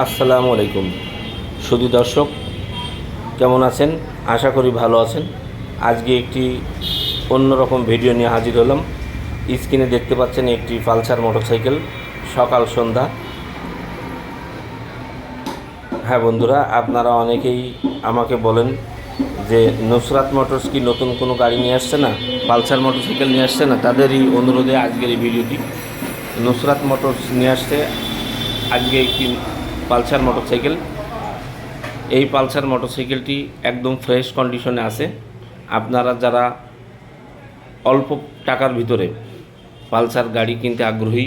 আসসালামু আলাইকুম শুধু দর্শক, কেমন আছেন? আশা করি ভালো আছেন। আজকে একটি অন্যরকম ভিডিও নিয়ে হাজির হলাম। স্ক্রিনে দেখতে পাচ্ছেন একটি পালসার মোটরসাইকেল, সকাল সন্ধ্যা। হ্যাঁ বন্ধুরা, আপনারা অনেকেই আমাকে বলেন যে নুসরাত মোটরস কি নতুন কোনো গাড়ি নিয়ে আসছে না, পালসার মোটরসাইকেল নিয়ে আসছে না। তাদেরই অনুরোধে আজকের এই ভিডিওটি। নুসরাত মোটরস নিয়ে আসছে আজকে একটি পালসার মোটরসাইকেল। এই পালসার মোটরসাইকেলটি একদম ফ্রেশ কন্ডিশনে আছে। আপনারা যারা অল্প টাকার ভিতরে পালসার গাড়ি কিনতে আগ্রহী,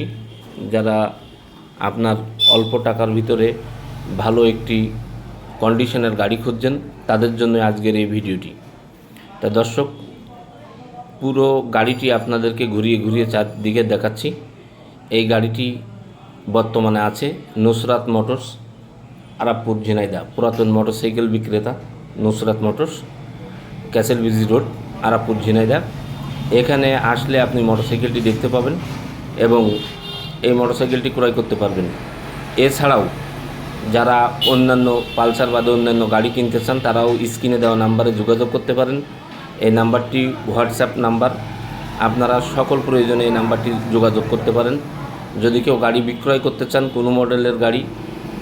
যারা আপনার অল্প টাকার ভিতরে ভালো একটি কন্ডিশনের গাড়ি খুঁজছেন, তাদের জন্য আজকের এই ভিডিওটি। তা দর্শক, পুরো গাড়িটি আপনাদেরকে ঘুরিয়ে ঘুরিয়ে চারদিকে দেখাচ্ছি। এই গাড়িটি বর্তমানে আছে নুসরাত মোটরস, আরাবপুর ঝিনাইদহ। পুরাতন মোটরসাইকেল বিক্রেতা Nusrat Motors, Castle BG Road, Arabpur Jhenaidah. এখানে আসলে আপনি মোটরসাইকেলটি দেখতে পাবেন এবং এই মোটরসাইকেলটি ক্রয় করতে পারবেন। এছাড়াও যারা অন্যান্য পালসার বাদে অন্যান্য গাড়ি কিনতে চান, তারাও স্ক্রিনে দেওয়া নাম্বারে যোগাযোগ করতে পারেন। এই নাম্বারটি হোয়াটসঅ্যাপ নাম্বার, আপনারা সকল প্রয়োজনে এই নাম্বারটি যোগাযোগ করতে পারেন। যদি কেউ গাড়ি বিক্রয় করতে চান, কোনো মডেলের গাড়ি,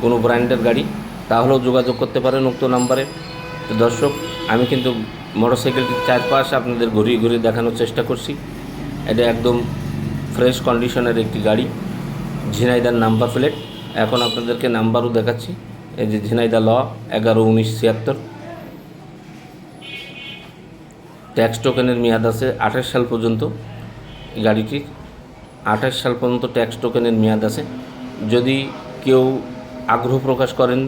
কোনো ব্র্যান্ডের গাড়ি, তাহলেও যোগাযোগ করতে পারেন উক্ত নাম্বারে। তো দর্শক, আমি কিন্তু মোটরসাইকেলটির চারপাশ আপনাদের ঘুরিয়ে ঘুরিয়ে দেখানোর চেষ্টা করছি। এটা একদম ফ্রেশ কন্ডিশনের একটি গাড়ি, ঝিনাইদার নাম্বার প্লেট। এখন আপনাদেরকে নাম্বারও দেখাচ্ছি। এই যে ঝিনাইদহ ল 11-19-76। ট্যাক্স টোকেনের মেয়াদ আছে 28 সাল পর্যন্ত। গাড়িটির 28 সাল পর্যন্ত ট্যাক্স টোকেনের মেয়াদ আছে। যদি কেউ আগ্রহ প্রকাশ করেন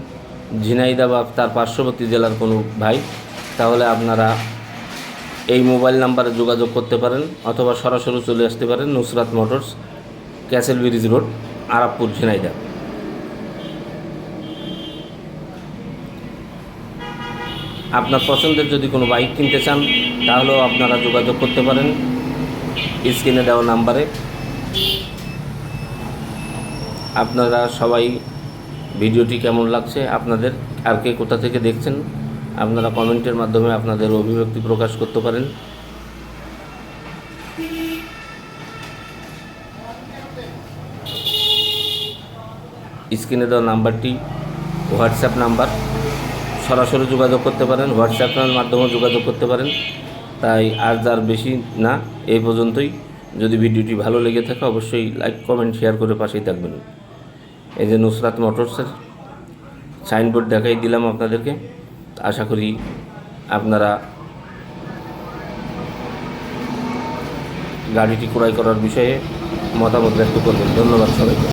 ঝিনাইদহ বা তার পার্শ্ববর্তী জেলার কোনো ভাই, তাহলে আপনারা এই মোবাইল নাম্বারে যোগাযোগ করতে পারেন অথবা সরাসরি চলে আসতে পারেন Nusrat Motors, Castle Bridge Road, Arabpur Jhenaidah. আপনার পছন্দের যদি কোনো বাইক কিনতে চান, তাহলেও আপনারা যোগাযোগ করতে পারেন স্ক্রিনে দেওয়া নাম্বারে। আপনারা সবাই ভিডিওটি কেমন লাগছে আপনাদের, আর কে কোথা থেকে দেখছেন, আপনারা কমেন্টের মাধ্যমে আপনাদের অভিব্যক্তি প্রকাশ করতে পারেন। স্ক্রিনে দেওয়া নাম্বারটি হোয়াটসঅ্যাপ নাম্বার, সরাসরি যোগাযোগ করতে পারেন, হোয়াটসঅ্যাপের মাধ্যমেও যোগাযোগ করতে পারেন। তাই আজ আর বেশি না, এই পর্যন্তই। যদি ভিডিওটি ভালো লেগে থাকে অবশ্যই লাইক, কমেন্ট, শেয়ার করে পাশেই থাকবেন। এই যে নুসরাত মোটরসের সাইনবোর্ড দেখাই দিলাম আপনাদেরকে। আশা করি আপনারা গাড়িটি ক্রয় করার বিষয়ে মতামত ব্যক্ত করবেন। ধন্যবাদ সবাইকে।